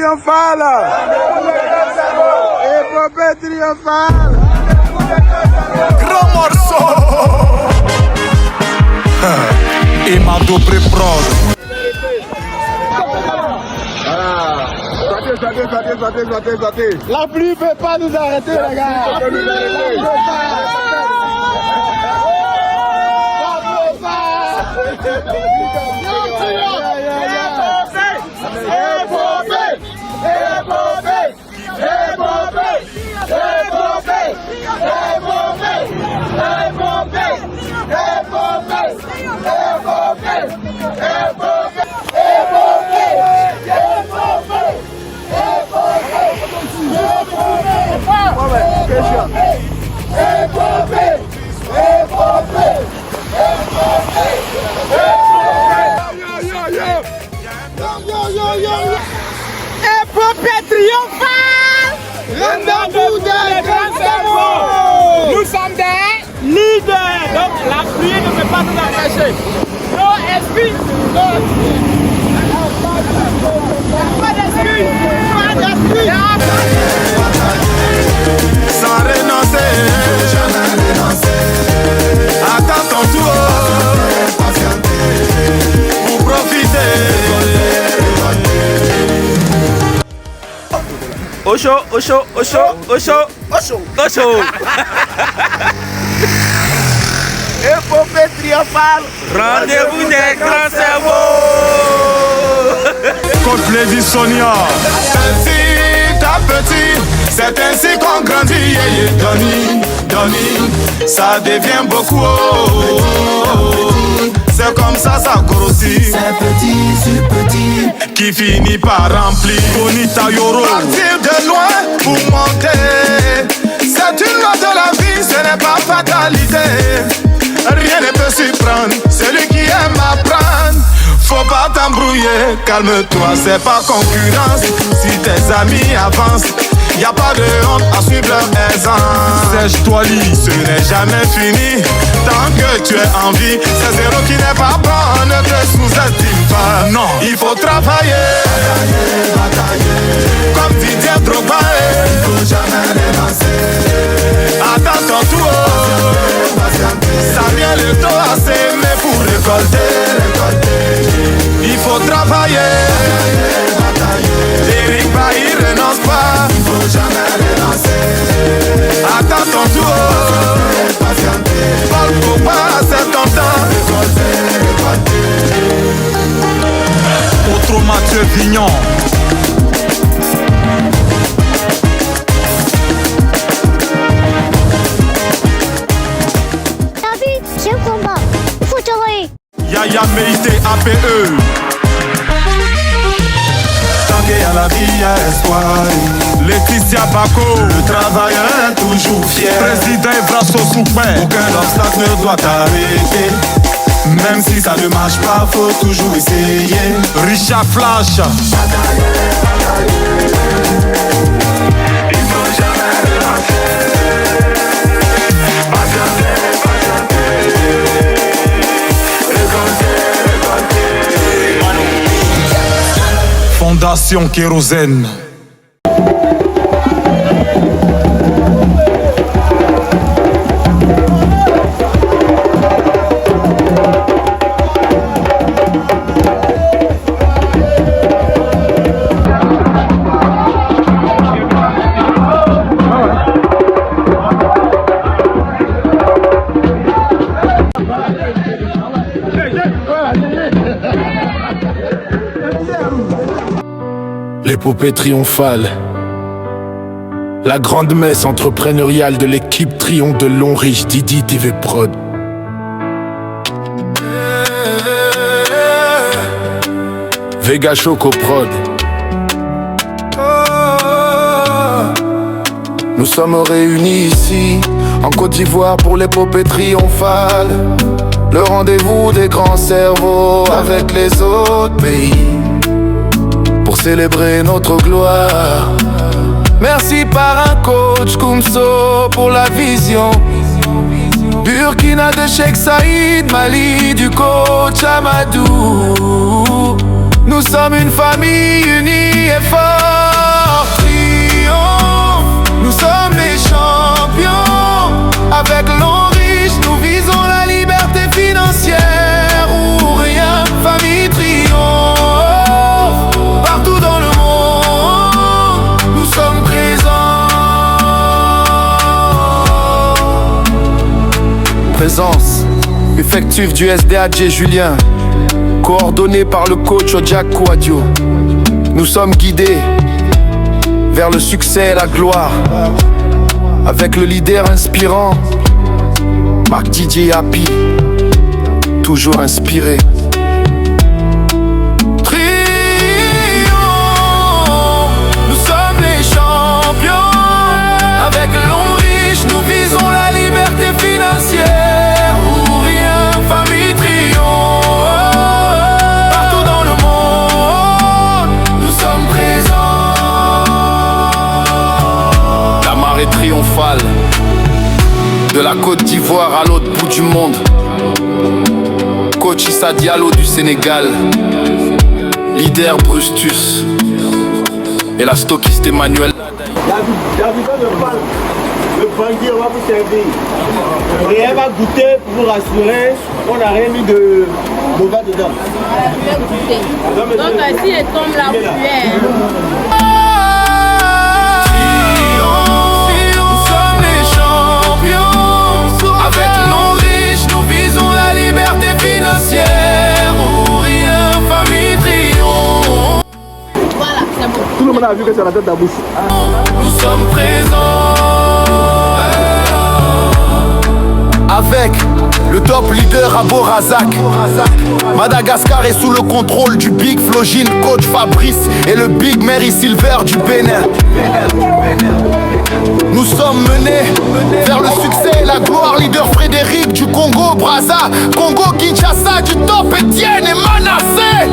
triomphale. Épopée triomphale. Grand morceau. Et ma double prod. Sortez. La pluie ne peut pas nous arrêter, les gars. Épopée triomphale! Rendez-vous des grands cerveaux! Nous sommes des leaders! Donc la pluie ne peut pas nous empêcher. Nos esprits! Pas d'esprit! Pas d'esprit! Sans renoncer, jamais renoncer. Attends ton tour, pour profiter. Au chaud. Épopée triomphale! Rendez-vous des grands cerveaux. Contre les Sonia. Petit à petit, c'est ainsi qu'on grandit. Donny, ça devient beaucoup. C'est comme ça grossit. C'est petit sur petit qui finit par remplir. Bonita Yoro. Partir de loin pour monter. C'est une loi de la vie, ce n'est pas fatalité. Rien ne peut surprendre celui qui aime apprendre. Faut pas t'embrouiller, calme-toi, c'est pas concurrence. Si tes amis avancent, y a pas de honte à suivre leur aisance. Sèche-toi lit, ce n'est jamais fini. Tant que tu es en vie, c'est zéro qui n'est pas bon. Ne te sous-estime pas. Non, il faut travailler. Batailler. Comme Didier Drogba. Il faut jamais renoncer. Attends ton tour. Ça vient le temps à s'aimer pour récolter. Il faut travailler. Eric Bailly renonce pas. Il faut jamais renoncer. Attends ton tour. Paul Pogba, c'est ton temps. Autre Mathieu Vignon. David, c'est le combat. Il faut travailler. Yaya Meïté APE. Tant qu'il y a la vie, il y a espoir. Laetitia Bako. Le travailleur est toujours fier. Président Evrasso Soupin. Aucun obstacle ne doit t'arrêter. Même si ça ne marche pas, faut toujours essayer. Richard Flash. Il faut jamais renoncer. Fondation Kérosène. L'épopée triomphale. La grande messe entrepreneuriale de l'équipe Triomphe de Longriche, Didi TV Prod. Vega Choco Prod. Nous sommes réunis ici, en Côte d'Ivoire pour l'épopée triomphale. Le rendez-vous des grands cerveaux avec les autres pays. Pour célébrer notre gloire. Merci par un coach Koumso pour la vision. Burkina de Cheikh Saïd, Mali du coach Amadou. Nous sommes une famille unie et forte. Triomphe, nous sommes les champions. Avec l'on riche, nous visons la liberté financière ou rien. Famille triomphe, partout dans le monde, nous sommes présents. Présence, effectif du SDAG Julien, coordonné par le coach Jack Kouadio. Nous sommes guidés vers le succès et la gloire, avec le leader inspirant, Marc Didier Happy, toujours inspiré. Triomphe, nous sommes les champions. Avec l'on riche, nous visons la liberté financière ou rien. Famille triomphe, partout dans le monde, nous sommes présents. La marée triomphale, de la Côte d'Ivoire à l'autre bout du monde. Coach Issa Diallo du Sénégal, leader Brustus et la stockiste Emmanuel. David, le banquier va vous servir. Rien va goûter pour vous rassurer. On n'a rien mis de mauvais dedans. Donc si elle tombe là, vous puez. Avec nos riches, nous visons la liberté financière ou rien, famille triomphe. Voilà, c'est bon. Tout le monde a vu que c'est la tête de la bouche. Nous sommes présents. Avec le top leader Abo Razak. Madagascar est sous le contrôle du Big Flogine, coach Fabrice et le Big Mary Silver du Bénin. Nous sommes menés vers le succès et la gloire. Leader Frédéric du Congo Brazza, Congo Kinshasa du top Etienne et Manassé.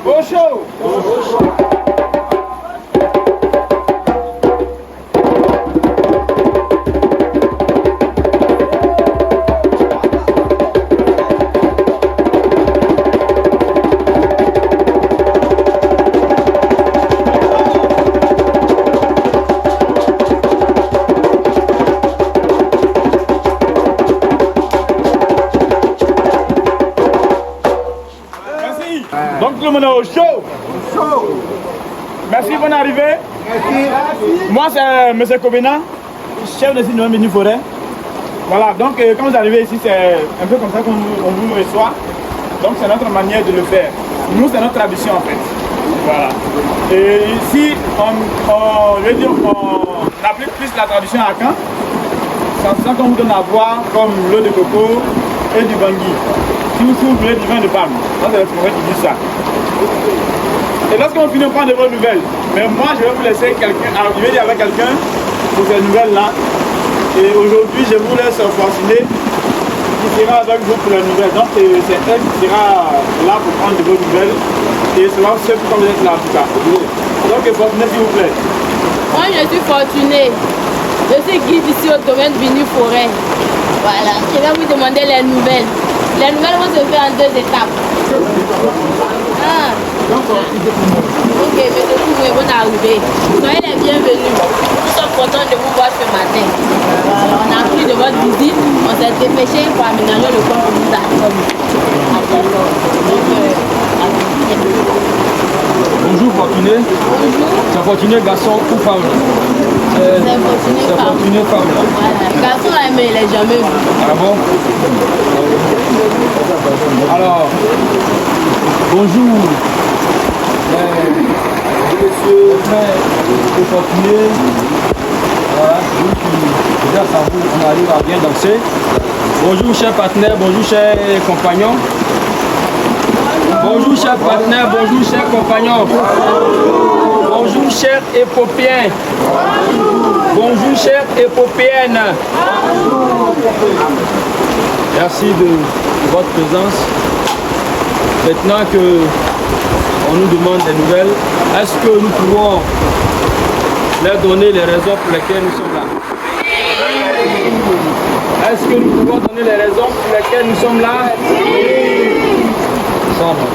Au chaud. Donc tout le monde est au chaud. Merci, bonne arrivée. Moi c'est M. Kobena, chef de site de Mini Forêt. Voilà, donc quand vous arrivez ici, c'est un peu comme ça qu'on vous reçoit. Donc c'est notre manière de le faire. Nous, c'est notre tradition en fait. Voilà. Et ici, on applique plus la tradition à Caen. C'est ça qu'on vous donne à boire comme l'eau de coco et du bangui. Si vous voulez du vin de palme, ça c'est le prophète qui dit ça. Et lorsqu'on finit, on prend de bonnes nouvelles. Mais moi, je vais vous laisser quelqu'un, arriver avec quelqu'un pour ces nouvelles-là. Et aujourd'hui, je vous laisse Fortuné qui sera avec vous pour les nouvelles. Donc, c'est elle qui sera là pour prendre de bonnes nouvelles. Et c'est là aussi pourquoi vous êtes là en tout cas. Donc, Fortuné, s'il vous plaît. Moi, je suis Fortuné. Je suis guide ici au domaine Mini Forêt. Voilà, je vais vous demander les nouvelles. Les nouvelles vont se faire en 2 étapes. Ok, mais de tout, bonne arrivée. Soyez les bienvenus. Nous sommes contents de vous voir ce matin. Alors, on a pris de votre visite. On s'est dépêché pour aménager le camp pour vous attendre. Bonjour Fortuné. Bonjour. C'est Fortuné garçon ou femme? C'est Fortuné femme. Voilà. Le garçon là, mais il n'est jamais vu. Ah bon? Alors, bonjour. Monsieur Fortuné. Voilà, vous qui déjà savez, on arrive à bien danser. Bonjour chers partenaires, bonjour chers compagnons. Bonjour chers partenaires, bonjour chers compagnons. Bonjour chers épopéens. Bonjour chers épopéennes. Merci de votre présence. Maintenant que on nous demande des nouvelles, est-ce que nous pouvons leur donner les raisons pour lesquelles nous sommes là? Est-ce que nous pouvons donner les raisons pour lesquelles nous sommes là? Ensemble.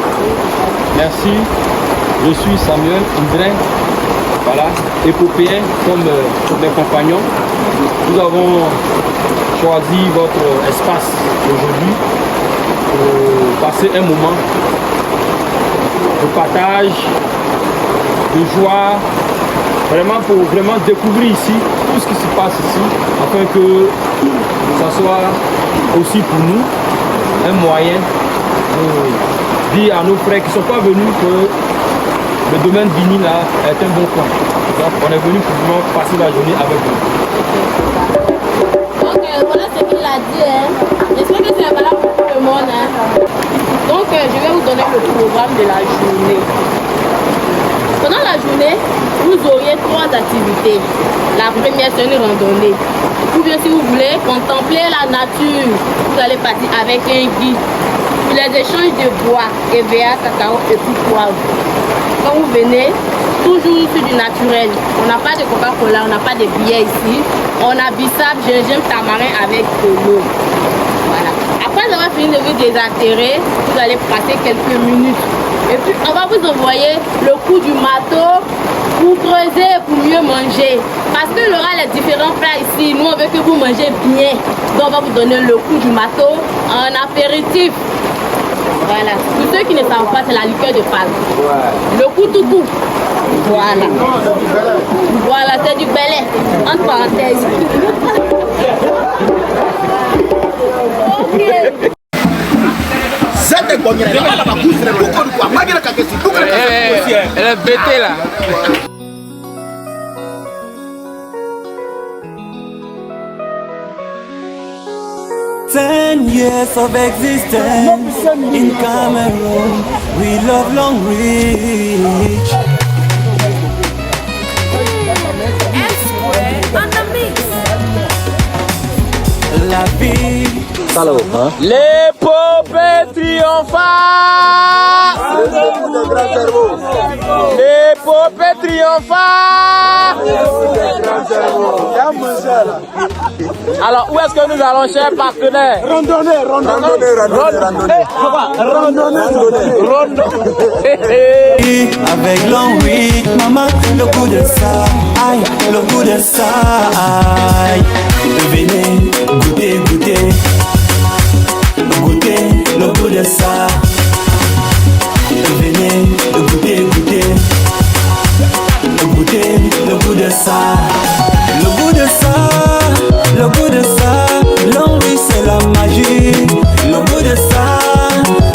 Merci. Je suis Samuel Indrin, voilà, épopéen comme mes compagnons. Nous avons choisi votre espace aujourd'hui pour passer un moment de partage, de joie, vraiment pour vraiment découvrir ici tout ce qui se passe ici, afin que ça soit aussi pour nous un moyen de dire à nos frères qui ne sont pas venus que le domaine Bini là est un bon coin. Donc on est venu pour vraiment passer la journée avec vous. Donc voilà ce qu'il a dit. J'espère que c'est valable pour tout le monde. Donc je vais vous donner le programme de la journée. Pendant la journée, vous auriez 3 activités. La première, c'est une randonnée. Ou bien si vous voulez contempler la nature, vous allez partir avec un guide. Les échanges de bois, EVA, cacao et puis poivre. Quand vous venez, toujours sur du naturel. On n'a pas de Coca-Cola, on n'a pas de billets ici. On a bissap, gingembre, tamarin avec de l'eau. Voilà. Après avoir fini de vous désaltérer, vous allez passer quelques minutes. Et puis on va vous envoyer le coup du marteau pour creuser, pour mieux manger. Parce que il y aura les différents plats ici. Nous on veut que vous mangez bien. Donc on va vous donner le coup du marteau en apéritif. Voilà. Pour ceux qui ne savent pas, c'est la liqueur de palme. Ouais. Le coup tout coup. Voilà. Voilà, c'est du belé. Entre parenthèses. Ok. Elle est bêtée là. Ten years of existence in Cameroon, we love Long Reach. La vie, L'épopée triomphale. L'épopée triomphale. Alors, où est-ce que nous allons, chers partenaires? Randonnée. Avec l'envie, maman, le goût de ça, aïe, le goût de ça, aïe. Venez, goûter, le goût de ça. Venez, goûter, le goût de ça. Le goût de ça, le goût de ça, l'envie c'est la magie. Le goût de ça,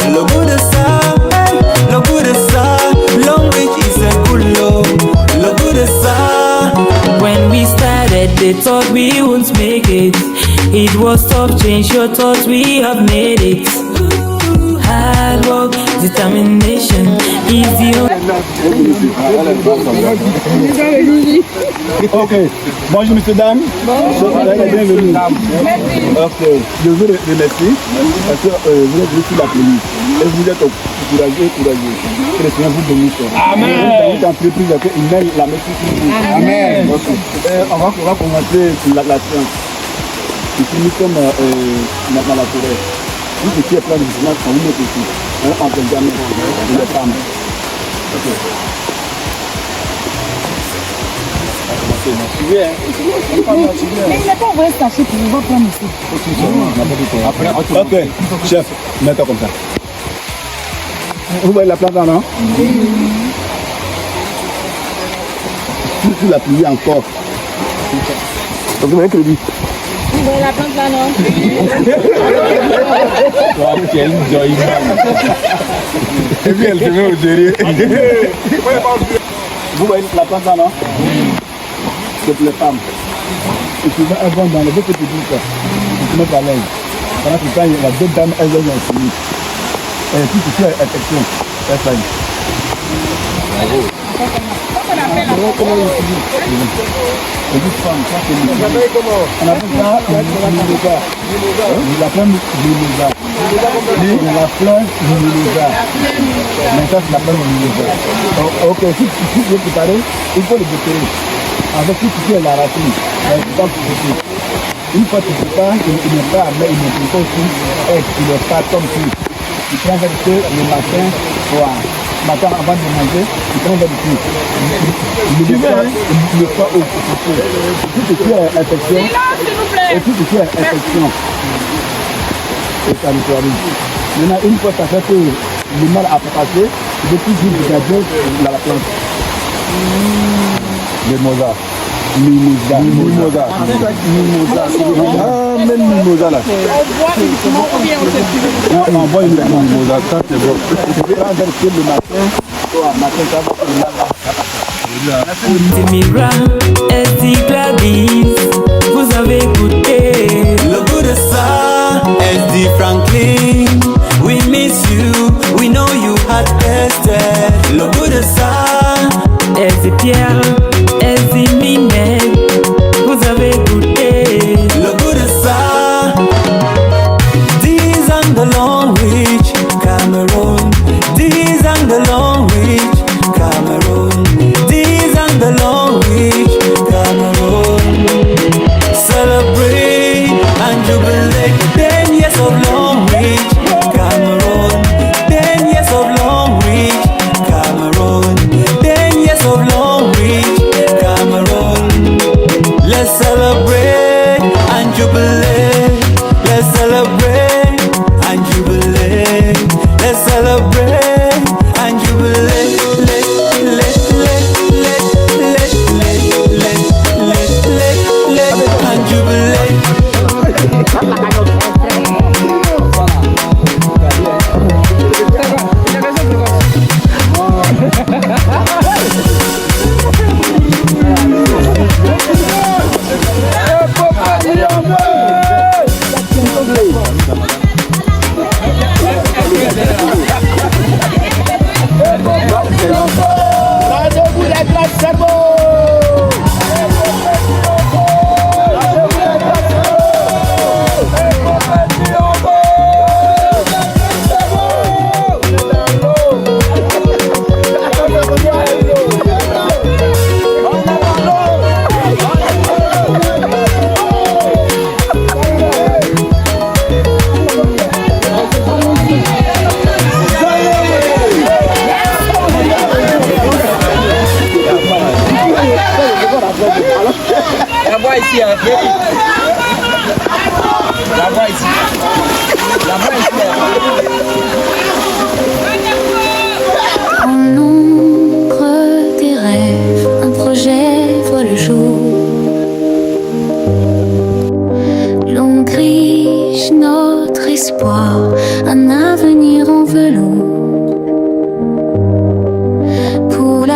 le goût de ça, hey, le goût de ça, l'envie is a good love. Le goût de ça. When we started, they thought we wouldn't make it. It was tough, change your thoughts, we have made it. Hard work, determination is the Ok, bonjour messieurs, dames. Bienvenue. Ok, je vous remercie parce que vous êtes venus sur la police et vous êtes courageux. Que le Seigneur vous bénisse. Amen. Cette entreprise a fait une main, la merci. Amen. On va commencer sur la science. Ici nous sommes dans la forêt. Tout ce qui est plein de business, on nous met ici. On ne peut jamais les femmes. Ok. Mais il n'est pas envoyé sachet pour vous prendre ici. Ok, chef, mets-toi comme ça. Vous voyez la plante là, non? Tout la pluie encore. Vous voyez que le dit. Vous voyez la plante là, non? Et puis elle se met au derrière. Vous voyez la plante là, non? C'est pour les femmes. Et souvent elles vont dans les deux petits bouts, ils se mettent à l'aise. Pendant ce temps, il y a deux dames, elles ont fini. Et tout ce qui est infection, elles faillent. Comment on utilise? C'est juste femme, ça c'est le on appelle ça mimosa. La femme mimosa. La fleur mimosa. Mais ça c'est la femme mimosa. Ok, si tu veux préparer, il faut le déterrer. Avec tout ce qui est la racine. Une fois que tu prépares, il n'est pas à mettre, il n'est pas aussi, il n'est pas comme si. Tu prends le matin, matin avant de manger, tu prends le thé. Il n'est pas au tout ce qui est infection. Et tout ce qui est infection. Et ça nous fait. Maintenant, une fois que ça fait que le mal a passé, il faut toujours garder la plante. Mimosa. Ah, même mimosa là. On boit uniquement mimosa, ça c'est bon. Je vais prendre le matin, ça va. Mira, Esti Gladys, vous avez goûté le goût de ça. SD Franklin, we miss you, we know you had tested. Le goût de ça. Esti Pierre, Esti Minette, vous avez goûté le goût de ça. These are the long reach, Cameroon. These are the long reach, Cameroon. These are the long reach, Cameroon. Celebrate and jubilate. 10 years of long reach, Cameroon. 10 years of long reach, Cameroon. 10 years of long reach, Cameroon.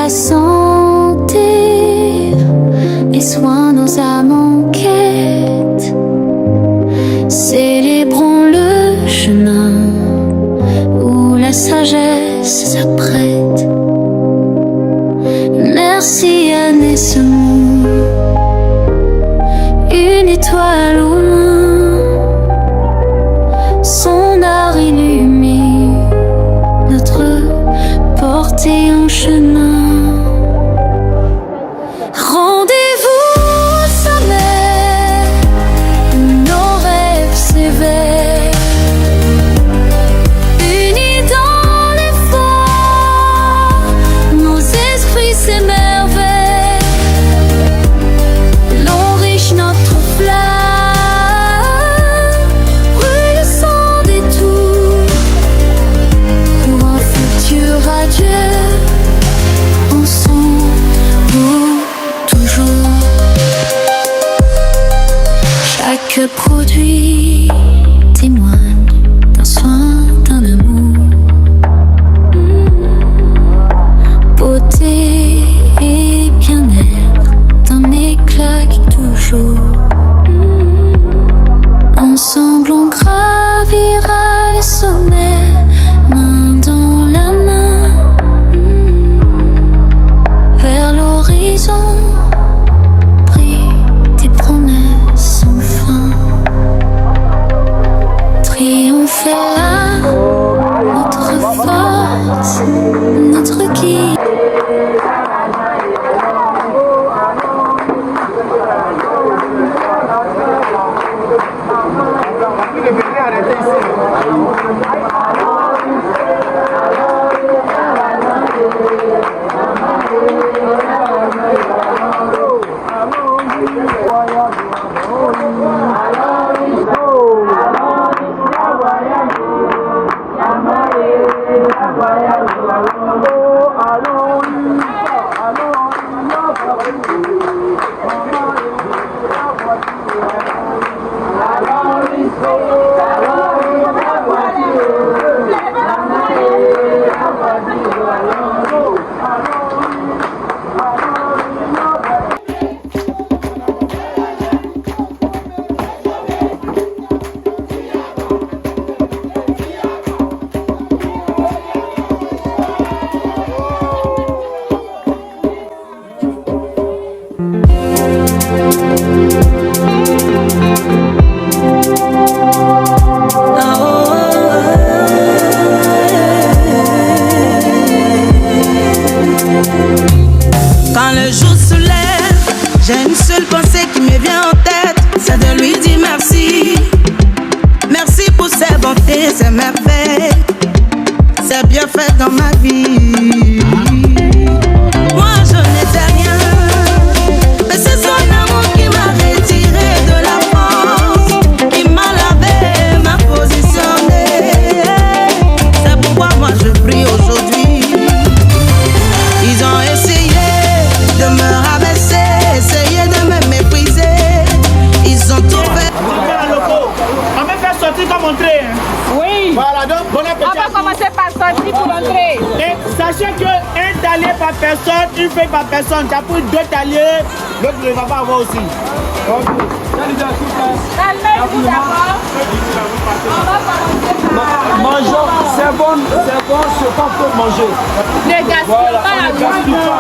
la santé et soin nos âmes en quête. Célébrons le chemin où la sagesse s'apprête. Merci à Nessemou, une étoile au loin, son art illumine notre portée en chemin. Rendez-vous au sommet, nos rêves s'éveillent, unis dans l'effort, nos esprits s'émerveillent. L'enrichit notre flamme, brûle sans détour, pour un futur radieux, ensemble pour toujours. Chaque produit témoigne d'un soin, d'un amour, beauté et bien-être, d'un éclat qui toujours. Ensemble on gravira les sommets, main dans la main, vers l'horizon. Brille tes promesses sans fin. Triomphe est là, notre force, notre guide. Quand le jour se lève, j'ai une seule pensée qui me vient en tête, c'est de lui dire merci. Merci pour ses bontés, ses merveilles, ses bienfaits dans ma vie. Moi je n'étais rien, mais c'est son amour qui m'a retiré de la France, qui m'a lavé, m'a positionné. C'est pourquoi moi je prie aujourd'hui. Ils ont essayé de me rabaisser, essayé de me mépriser. Ils ont tout fait. On va faire sortir comme entrée. Oui. Voilà, donc bon appétit. On va commencer par sortir pour entrer. Et sachez qu'un talier par personne, une feuille par personne, tu as pris 2 taliers, l'autre ne va pas avoir aussi. Calmez-vous d'abord. On va commencer par... Mangeons, c'est bon, c'est pas pour manger. Ne gaspillons pas la nourriture.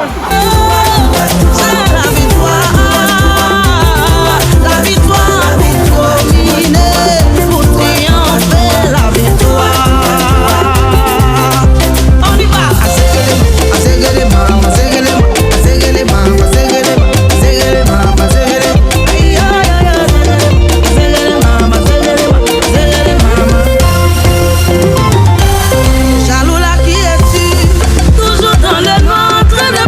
La victoire, la victoire, dominée, pour triompher la victoire. On y va. Azegele mama, azegele mama, azegele mama, azegele. Aïe aïe aïe, azegele mama, azegele mama. Jaloula qui es-tu? Toujours dans le ventre de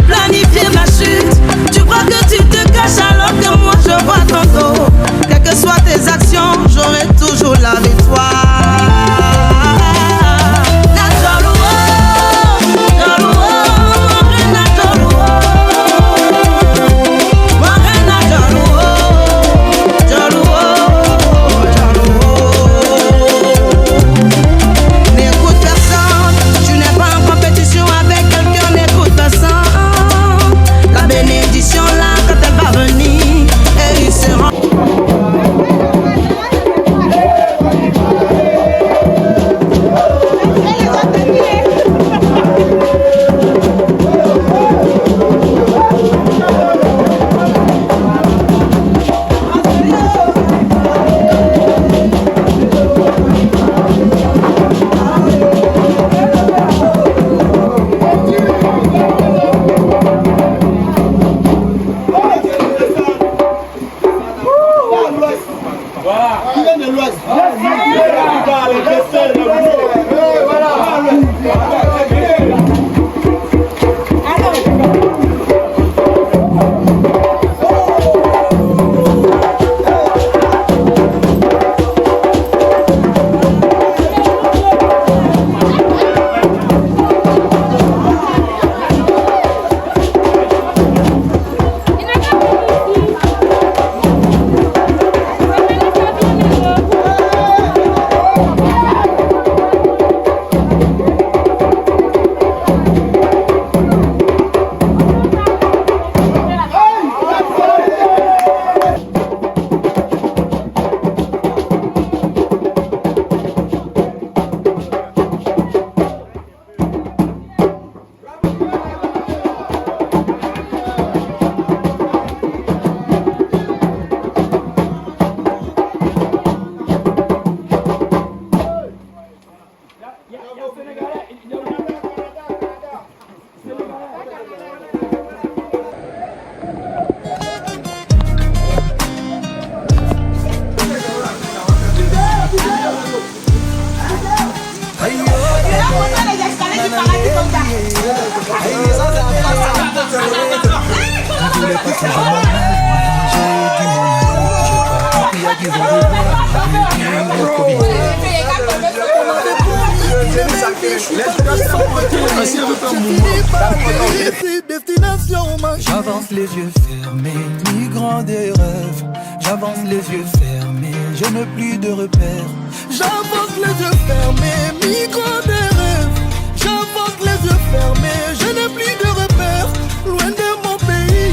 J'avance les yeux fermés, migrant des rêves. J'avance les yeux fermés, je n'ai plus de repères. J'avance les yeux fermés, migrant des rêves. J'avance les yeux fermés, je n'ai plus de repères. Loin de mon pays,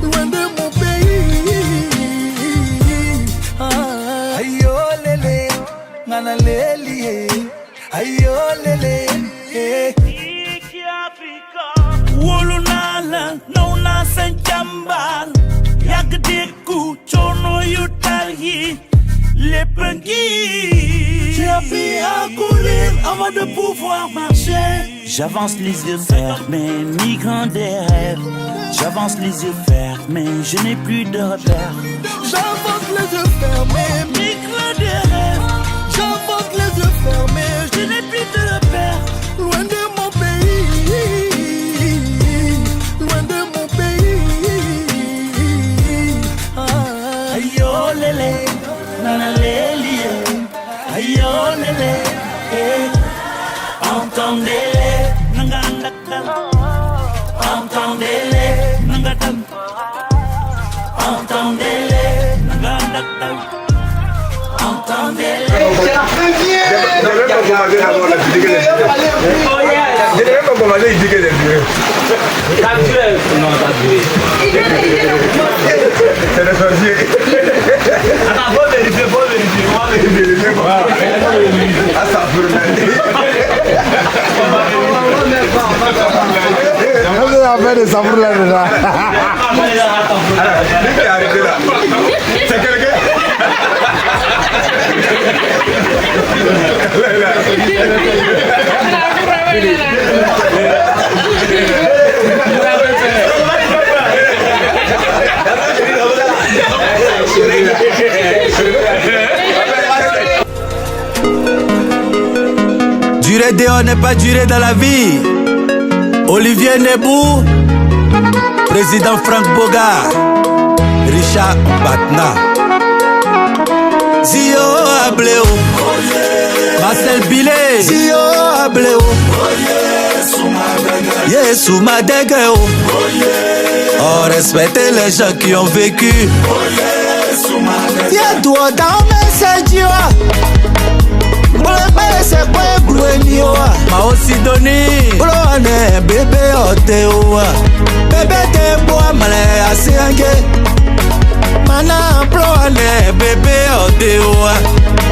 loin de mon pays. Aïe oh lélé, nana léli, aïe oh lélé. Wolunala, nona senjambal, yagdeku, chono yutari, les penguis. J'ai appris à courir avant de pouvoir marcher. J'avance les yeux fermés, migrant des rêves. J'avance les yeux fermés, je n'ai plus de repères. J'avance les yeux fermés, migrant des rêves. J'avance les yeux fermés, je n'ai plus de repères. Loin de mon pays. Entendez-les, entendez-les, entendez-les. C'est la première. Je n'ai pas commandé il dit que Ça dure. Non, ça dure. C'est le sorcier. Attends, faut vérifier. On va vérifier. Ah, ça peut Vous avez fait des sabours là déjà. Lui qui est arrêté là. C'est quelqu'un. Durer dehors n'est pas durer dans la vie. Olivier Nebou, président Franck Bogart, Richard Batna, Zio Ableo, Marcel Billet, Zio Ableo, Yesou Madegeo. Oh, respectez les gens qui ont vécu. Tiens-toi dans mes sédios. C'est quoi Gouenioa Mao Sidoni Bloane bébé Oteoa Bébé te bois malé asiange Mana bloane bébé Oteoa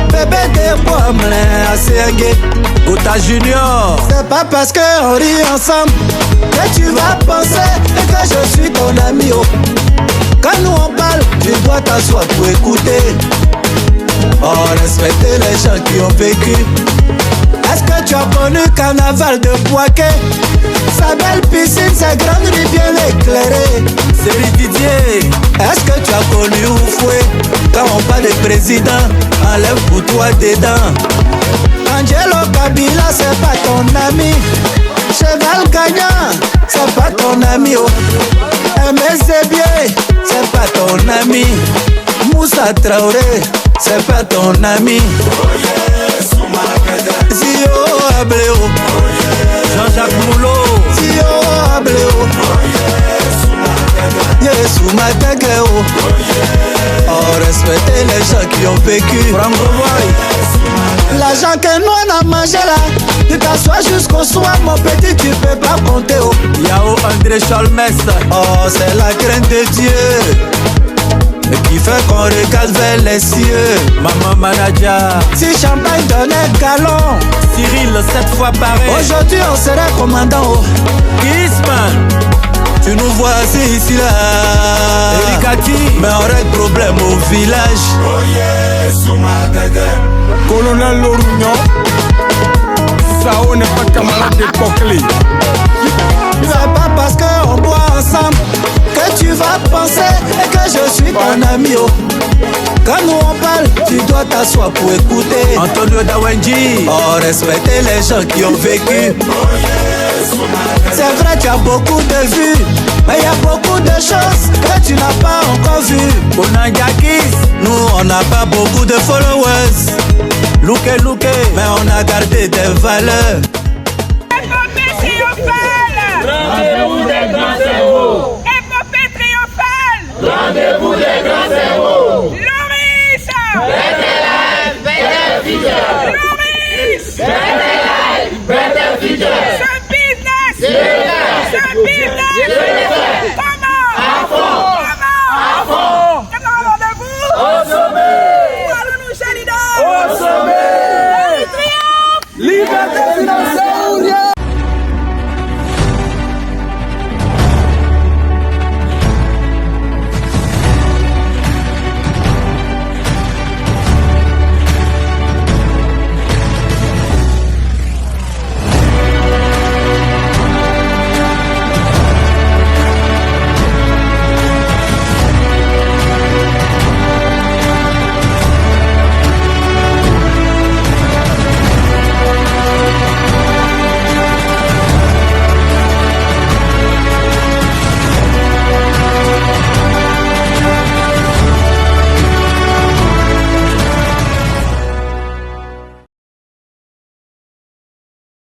Bébé te bois malé asiange Gouta Junior. C'est pas parce qu'on rit ensemble que tu vas penser que je suis ton ami. Quand nous on parle, tu dois t'asseoir pour écouter. Oh, respectez les gens qui ont vécu. Est-ce que tu as connu Carnaval de Boaké? Sa belle piscine, sa grande rue bien éclairée. C'est Didier. Est-ce que tu as connu Oufoué? Quand on parle de président, enlève pour toi tes dents. Angelo Kabila, c'est pas ton ami. Cheval gagnant, c'est pas ton ami. Aimé Zébier, c'est pas ton ami. Moussa Traoré, c'est pas ton ami. Zio Ableo, Jean-Jacques Moulot, Zio Ableo, Yesou Madegeo. Oh, respectez les gens qui ont vécu. L'argent que nous on a mangé là, tu t'assois jusqu'au soir, mon petit, tu peux pas compter. Yao André Cholmes, oh, c'est la crainte de Dieu qui fait qu'on regarde vers les cieux. Maman Manadia, si champagne donnait galon, Cyril 7 fois pareil. Aujourd'hui on serait commandant. Isman, tu nous vois assis ici là. Erikati, mais on règle problème au village. Oh yes, Colonel Lorugnon, Sao n'est pas camarade de Poclé. C'est pas parce qu'on boit ensemble que tu vas penser que je suis ton ami. Quand nous on parle, tu dois pas t'asseoir pour écouter Antonio Dawenji. Oh, respecter les gens qui ont vécu. C'est vrai, tu as beaucoup de vues, mais il y a beaucoup de choses que tu n'as pas encore vues. Bonanjakis, nous on n'a pas beaucoup de followers. Louké, mais on a gardé des valeurs. Épopée triomphale. Rendez-vous des grands cerveaux. Épopée triomphale. Rendez-vous des grands cerveaux. Loris. Better future. Loris. Better life. Better future. Ce business. Ce business.